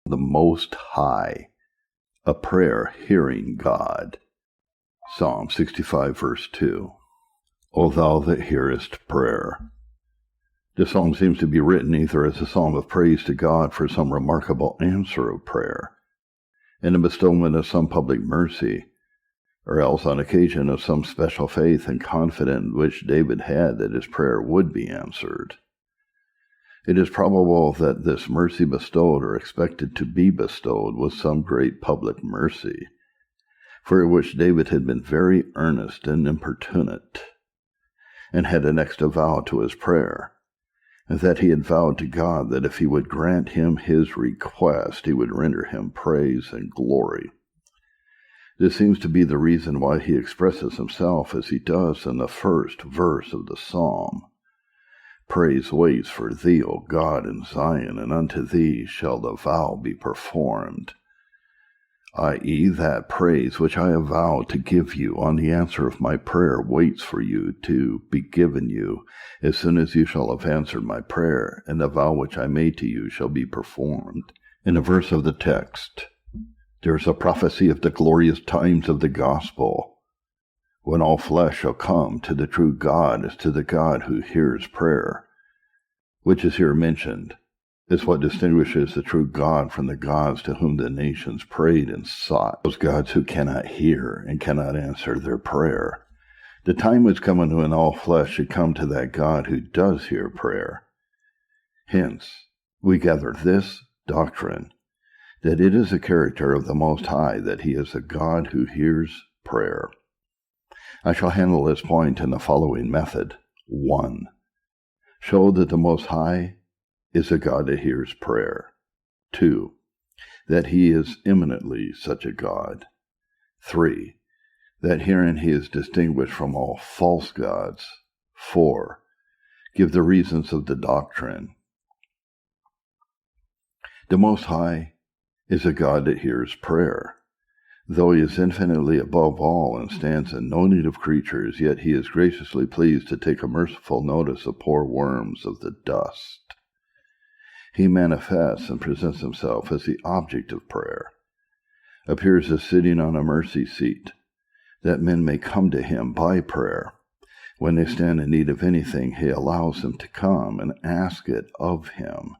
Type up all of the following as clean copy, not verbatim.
the Most High, a prayer hearing God. Psalm 65, verse 2. O thou that hearest prayer. This psalm seems to be written either as a psalm of praise to God for some remarkable answer of prayer, and the bestowment of some public mercy, or else on occasion of some special faith and confidence which David had that his prayer would be answered. It is probable that this mercy bestowed or expected to be bestowed was some great public mercy, for which David had been very earnest and importunate, and had annexed a vow to his prayer, and that he had vowed to God that if he would grant him his request, he would render him praise and glory. This seems to be the reason why he expresses himself as he does in the first verse of the psalm. Praise waits for thee, O God, in Zion, and unto thee shall the vow be performed, i.e., that praise which I have vowed to give you on the answer of my prayer waits for you to be given you as soon as you shall have answered my prayer, and the vow which I made to you shall be performed. In a verse of the text, there is a prophecy of the glorious times of the gospel, when all flesh shall come to the true God as to the God who hears prayer, which is here mentioned, is what distinguishes the true God from the gods to whom the nations prayed and sought, those gods who cannot hear and cannot answer their prayer. The time was coming when all flesh should come to that God who does hear prayer. Hence, we gather this doctrine, that it is a character of the Most High that he is a God who hears prayer. I shall handle this point in the following method. 1. Show that the Most High is a God that hears prayer. 2. That he is eminently such a God. 3. That herein he is distinguished from all false gods. 4. Give the reasons of the doctrine. The Most High is a God that hears prayer. Though he is infinitely above all and stands in no need of creatures, yet he is graciously pleased to take a merciful notice of poor worms of the dust. He manifests and presents himself as the object of prayer, appears as sitting on a mercy seat, that men may come to him by prayer. When they stand in need of anything, he allows them to come and ask it of him,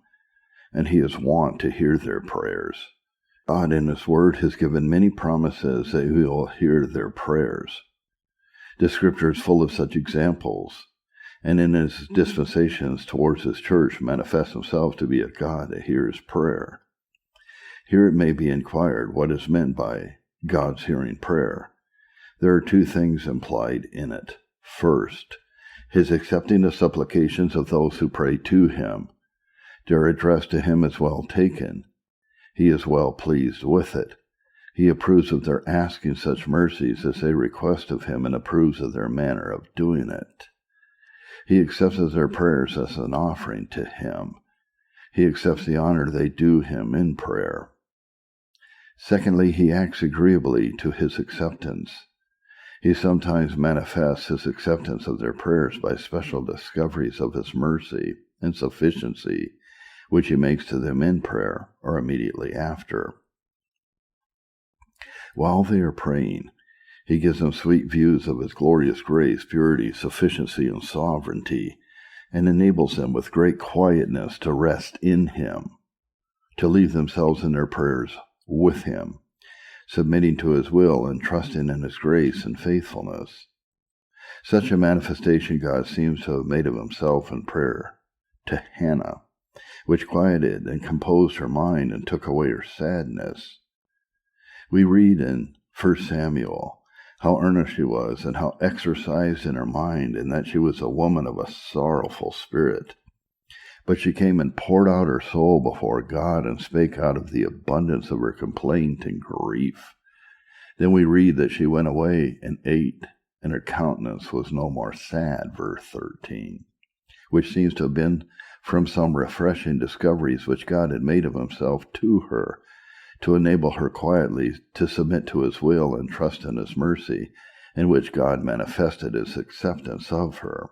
and he is wont to hear their prayers. God in his word has given many promises that he will hear their prayers. The scripture is full of such examples, and in his dispensations towards his church manifests himself to be a God that hears prayer. Here it may be inquired what is meant by God's hearing prayer. There are two things implied in it. First, his accepting the supplications of those who pray to him. Their address to him is well taken. He is well pleased with it. He approves of their asking such mercies as they request of him and approves of their manner of doing it. He accepts their prayers as an offering to him. He accepts the honor they do him in prayer. Secondly, he acts agreeably to his acceptance. He sometimes manifests his acceptance of their prayers by special discoveries of his mercy and sufficiency, which he makes to them in prayer or immediately after. While they are praying, he gives them sweet views of his glorious grace, purity, sufficiency, and sovereignty, and enables them with great quietness to rest in him, to leave themselves in their prayers with him, submitting to his will and trusting in his grace and faithfulness. Such a manifestation God seems to have made of himself in prayer to Hannah, which quieted and composed her mind and took away her sadness. We read in 1 Samuel how earnest she was and how exercised in her mind, and that she was a woman of a sorrowful spirit. But she came and poured out her soul before God and spake out of the abundance of her complaint and grief. Then we read that she went away and ate, and her countenance was no more sad, verse 13, which seems to have been from some refreshing discoveries which God had made of himself to her, to enable her quietly to submit to his will and trust in his mercy, in which God manifested his acceptance of her.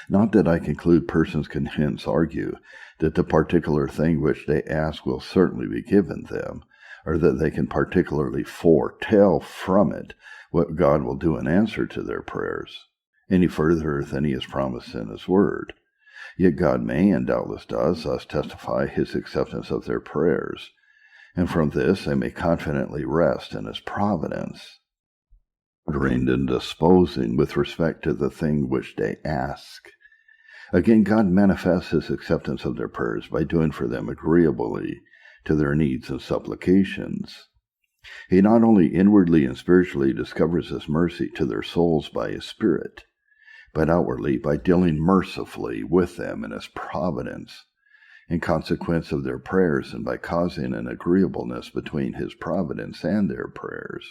Not that I conclude persons can hence argue that the particular thing which they ask will certainly be given them, or that they can particularly foretell from it what God will do in answer to their prayers, any further than he has promised in his word. Yet God may, and doubtless does, thus testify his acceptance of their prayers, and from this they may confidently rest in his providence, ordering and disposing with respect to the thing which they ask. Again, God manifests his acceptance of their prayers by doing for them agreeably to their needs and supplications. He not only inwardly and spiritually discovers his mercy to their souls by his Spirit, but outwardly by dealing mercifully with them in his providence, in consequence of their prayers, and by causing an agreeableness between his providence and their prayers.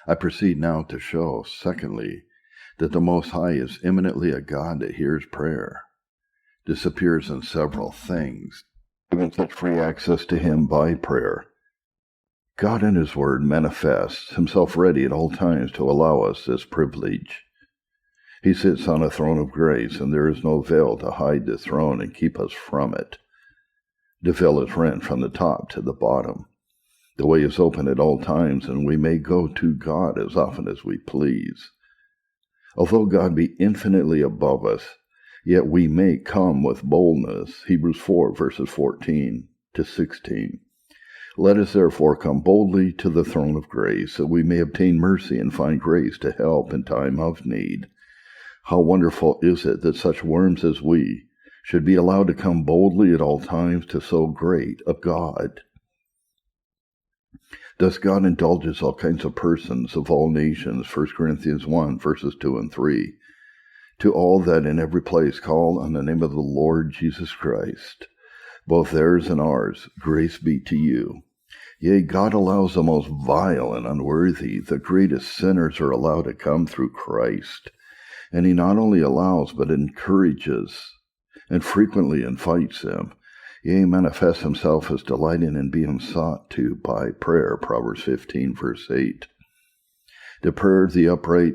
I proceed now to show, secondly, that the Most High is eminently a God that hears prayer. This appears in several things, given such free access to him by prayer. God in his word manifests himself ready at all times to allow us this privilege. He sits on a throne of grace, and there is no veil to hide the throne and keep us from it. The veil is rent from the top to the bottom. The way is open at all times, and we may go to God as often as we please. Although God be infinitely above us, yet we may come with boldness. Hebrews 4, verses 14 to 16. Let us therefore come boldly to the throne of grace, that we may obtain mercy and find grace to help in time of need. How wonderful is it that such worms as we should be allowed to come boldly at all times to so great a God. Thus God indulges all kinds of persons of all nations, 1 Corinthians 1, verses 2 and 3, to all that in every place call on the name of the Lord Jesus Christ, both theirs and ours, grace be to you. Yea, God allows the most vile and unworthy, the greatest sinners are allowed to come through Christ. And he not only allows, but encourages, and frequently invites them. Yea, manifests himself as delighting in being sought to by prayer, Proverbs 15, verse 8. The prayer of the upright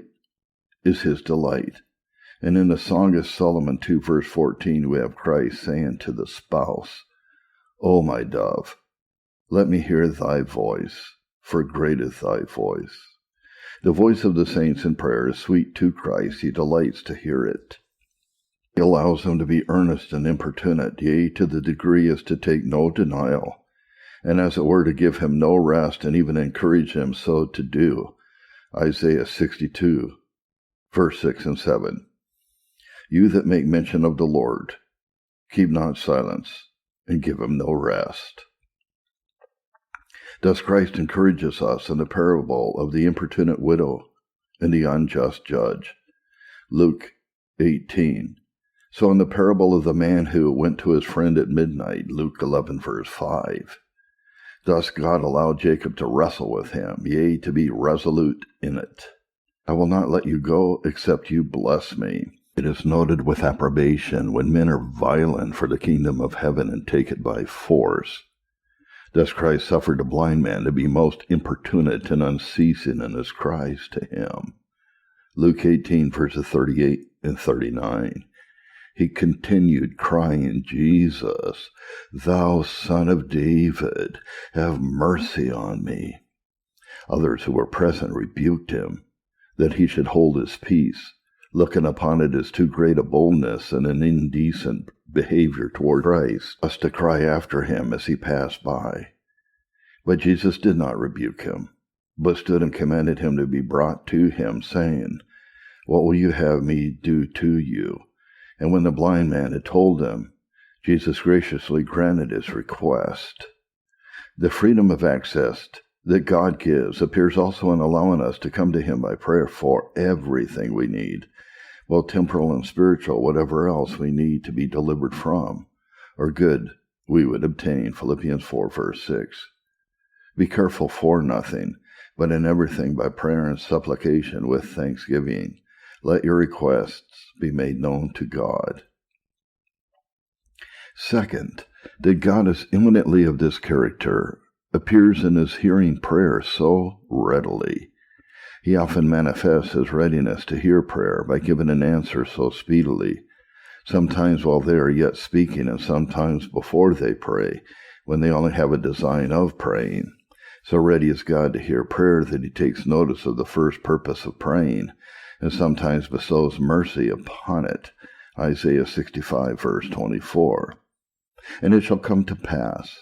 is his delight. And in the Song of Solomon 2, verse 14, we have Christ saying to the spouse, O my dove, let me hear thy voice, for great is thy voice. The voice of the saints in prayer is sweet to Christ. He delights to hear it. He allows them to be earnest and importunate, yea, to the degree as to take no denial, and as it were to give him no rest, and even encourage him so to do. Isaiah 62, verse 6 and 7. You that make mention of the Lord, keep not silence, and give him no rest. Thus Christ encourages us in the parable of the importunate widow and the unjust judge, Luke 18. So in the parable of the man who went to his friend at midnight, Luke 11, verse 5. Thus God allowed Jacob to wrestle with him, yea, to be resolute in it. I will not let you go except you bless me. It is noted with approbation when men are violent for the kingdom of heaven and take it by force. Thus Christ suffered a blind man to be most importunate and unceasing in his cries to him. Luke 18, verses 38 and 39. He continued crying, Jesus, thou son of David, have mercy on me. Others who were present rebuked him, that he should hold his peace, looking upon it as too great a boldness and an indecent behavior toward Christ, us to cry after him as he passed by. But Jesus did not rebuke him, but stood and commanded him to be brought to him, saying, What will you have me do to you? And when the blind man had told him, Jesus graciously granted his request. The freedom of access that God gives appears also in allowing us to come to him by prayer for everything we need, both temporal and spiritual, whatever else we need to be delivered from, or good we would obtain, Philippians 4, verse 6. Be careful for nothing, but in everything by prayer and supplication with thanksgiving, let your requests be made known to God. Second, that God is eminently of this character appears in his hearing prayer so readily. He often manifests his readiness to hear prayer by giving an answer so speedily, sometimes while they are yet speaking, and sometimes before they pray, when they only have a design of praying. So ready is God to hear prayer that he takes notice of the first purpose of praying, and sometimes bestows mercy upon it. Isaiah 65, verse 24. And it shall come to pass,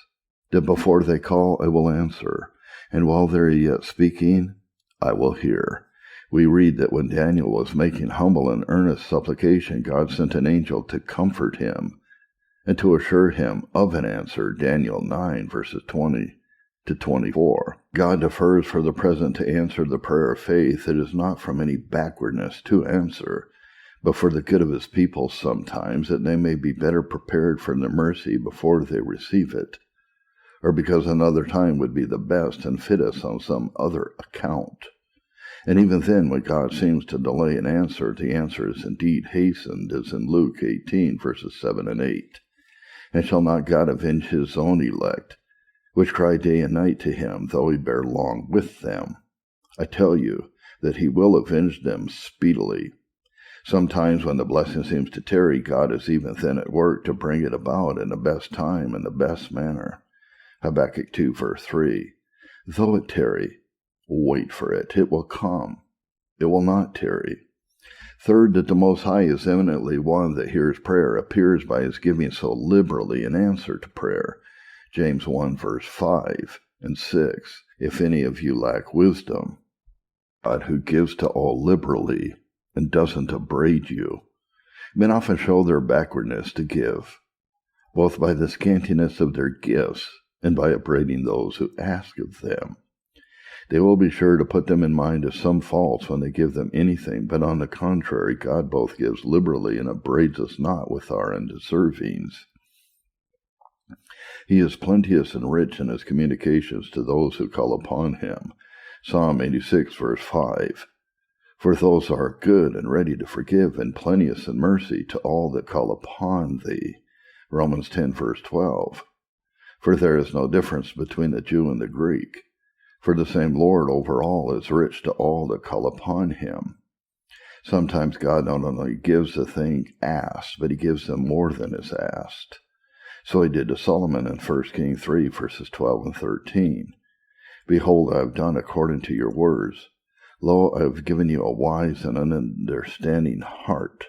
that before they call, I will answer, and while they are yet speaking, I will hear. We read that when Daniel was making humble and earnest supplication, God sent an angel to comfort him and to assure him of an answer. Daniel 9, verses 20 to 24. God defers for the present to answer the prayer of faith. It is not from any backwardness to answer, but for the good of his people sometimes, that they may be better prepared for the mercy before they receive it, or because another time would be the best and fittest on some other account. And even then, when God seems to delay an answer, the answer is indeed hastened, as in Luke 18, verses 7 and 8. And shall not God avenge his own elect, which cry day and night to him, though he bear long with them? I tell you that he will avenge them speedily. Sometimes when the blessing seems to tarry, God is even then at work to bring it about in the best time and the best manner. Habakkuk 2, verse 3. Though it tarry, wait for it. It will come. It will not tarry. Third, that the Most High is eminently one that hears prayer, appears by his giving so liberally an answer to prayer. James 1, verse 5 and 6. If any of you lack wisdom, God, who gives to all liberally and doesn't upbraid you. Men often show their backwardness to give, both by the scantiness of their gifts and by upbraiding those who ask of them. They will be sure to put them in mind of some faults when they give them anything, but on the contrary, God both gives liberally and upbraids us not with our undeservings. He is plenteous and rich in his communications to those who call upon him. Psalm 86, verse 5. For those are good and ready to forgive, and plenteous in mercy to all that call upon thee. Romans 10, verse 12. For there is no difference between the Jew and the Greek, for the same Lord over all is rich to all that call upon him. Sometimes God not only gives the thing asked, but he gives them more than is asked. So he did to Solomon in 1 Kings 3, verses 12 and 13. Behold, I have done according to your words. Lo, I have given you a wise and understanding heart,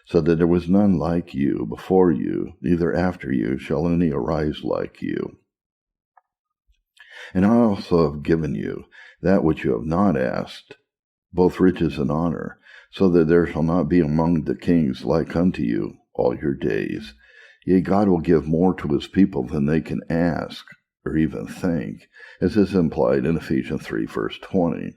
so that there was none like you before you, neither after you shall any arise like you. And I also have given you that which you have not asked, both riches and honor, so that there shall not be among the kings like unto you all your days. Yea, God will give more to his people than they can ask or even think, as is implied in Ephesians 3, verse 20.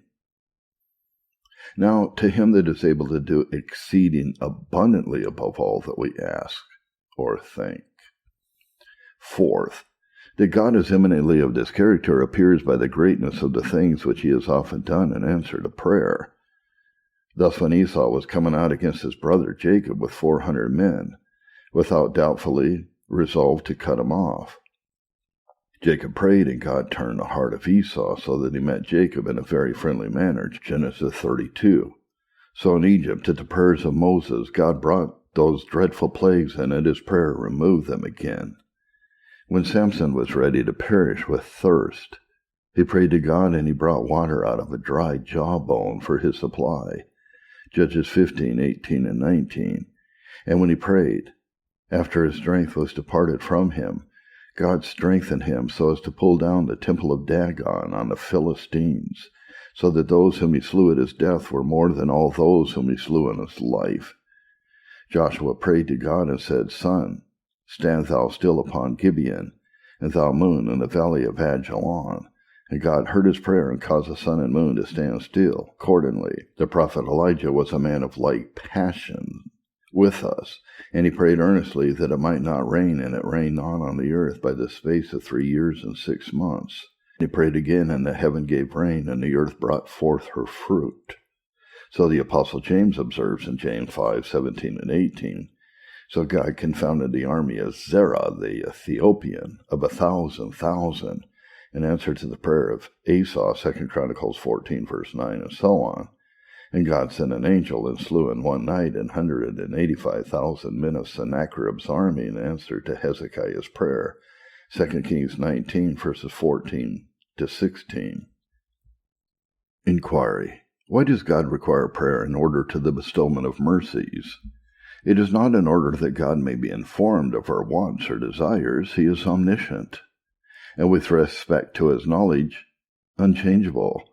Now, to him that is able to do exceeding abundantly above all that we ask or think. Fourth, that God is eminently of this character appears by the greatness of the things which he has often done in answer to prayer. Thus, when Esau was coming out against his brother Jacob with 400 men, without doubtfully resolved to cut him off, Jacob prayed, and God turned the heart of Esau so that he met Jacob in a very friendly manner. Genesis 32. So in Egypt, at the prayers of Moses, God brought those dreadful plagues, and at his prayer removed them again. When Samson was ready to perish with thirst, he prayed to God, and he brought water out of a dry jawbone for his supply. Judges 15, 18, and 19. And when he prayed, after his strength was departed from him, God strengthened him so as to pull down the temple of Dagon on the Philistines, so that those whom he slew at his death were more than all those whom he slew in his life. Joshua prayed to God and said, Sun, stand thou still upon Gibeon, and thou moon in the valley of Ajalon. And God heard his prayer and caused the sun and moon to stand still. Accordingly, the prophet Elijah was a man of like passion with us, and he prayed earnestly that it might not rain, and it rained not on the earth by the space of 3 years and 6 months. He prayed again, and the heaven gave rain, and the earth brought forth her fruit. So the Apostle James observes in James 5, 17 and 18, So God confounded the army of Zerah the Ethiopian of 1,000,000, in answer to the prayer of Esau, 2 Chronicles 14, verse 9, and so on. And God sent an angel and slew in one night 185,000 men of Sennacherib's army in answer to Hezekiah's prayer, 2 Kings 19, verses 14 to 16. Inquiry. Why does God require prayer in order to the bestowment of mercies? It is not in order that God may be informed of our wants or desires. He is omniscient, and with respect to his knowledge, unchangeable.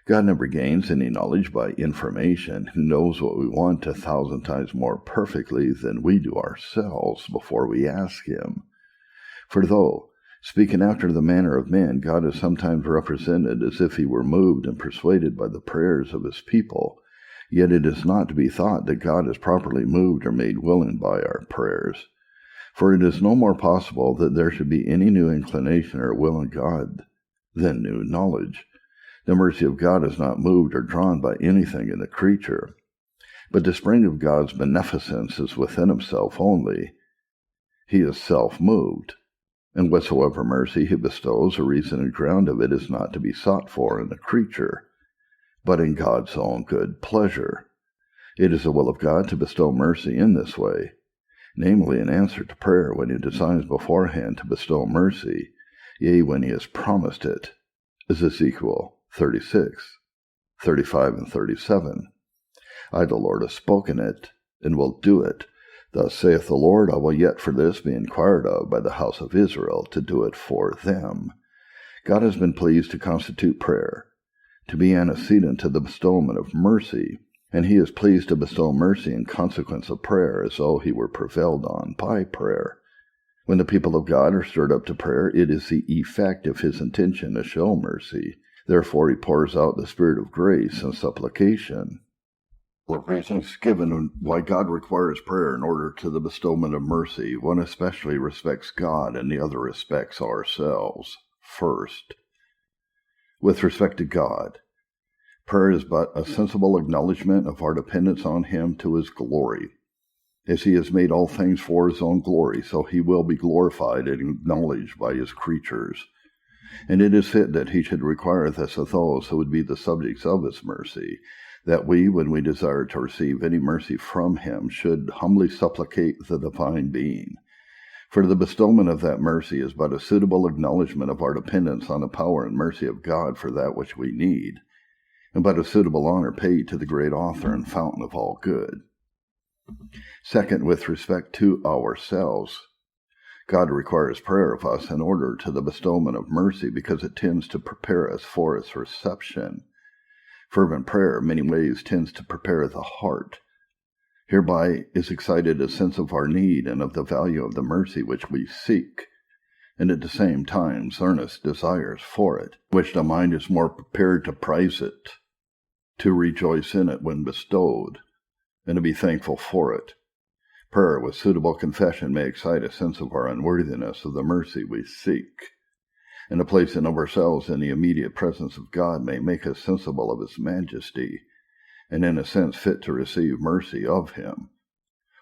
God never gains any knowledge by information. He knows what we want 1,000 times more perfectly than we do ourselves before we ask him. For though, speaking after the manner of men, God is sometimes represented as if he were moved and persuaded by the prayers of his people, yet it is not to be thought that God is properly moved or made willing by our prayers. For it is no more possible that there should be any new inclination or will in God than new knowledge. The mercy of God is not moved or drawn by anything in the creature, but the spring of God's beneficence is within himself only. He is self-moved, and whatsoever mercy he bestows, the reason and ground of it is not to be sought for in the creature, but in God's own good pleasure. It is the will of God to bestow mercy in this way, namely in answer to prayer when he designs beforehand to bestow mercy, yea, when he has promised it, as Ezekiel 36, 35, and 37. I, the Lord, have spoken it, and will do it. Thus saith the Lord, I will yet for this be inquired of by the house of Israel, to do it for them. God has been pleased to constitute prayer, to be antecedent to the bestowment of mercy, and he is pleased to bestow mercy in consequence of prayer, as though he were prevailed on by prayer. When the people of God are stirred up to prayer, it is the effect of his intention to show mercy. Therefore he pours out the spirit of grace and supplication. The reasons given why God requires prayer in order to the bestowment of mercy, one especially respects God and the other respects ourselves. First, with respect to God, prayer is but a sensible acknowledgment of our dependence on him to his glory. As he has made all things for his own glory, so he will be glorified and acknowledged by his creatures. And it is fit that he should require this of those who would be the subjects of his mercy, that we, when we desire to receive any mercy from him, should humbly supplicate the divine being. For the bestowment of that mercy is but a suitable acknowledgment of our dependence on the power and mercy of God for that which we need, and but a suitable honor paid to the great author and fountain of all good. Second, with respect to ourselves, God requires prayer of us in order to the bestowment of mercy because it tends to prepare us for its reception. Fervent prayer in many ways tends to prepare the heart. Hereby is excited a sense of our need and of the value of the mercy which we seek, and at the same time earnest desires for it, which the mind is more prepared to prize it, to rejoice in it when bestowed, and to be thankful for it. Prayer with suitable confession may excite a sense of our unworthiness of the mercy we seek, and a placing of ourselves in the immediate presence of God may make us sensible of his majesty, and in a sense fit to receive mercy of him.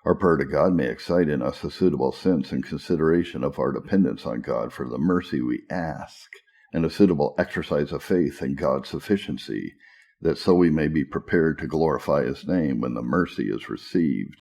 Our prayer to God may excite in us a suitable sense and consideration of our dependence on God for the mercy we ask, and a suitable exercise of faith in God's sufficiency, that so we may be prepared to glorify his name when the mercy is received.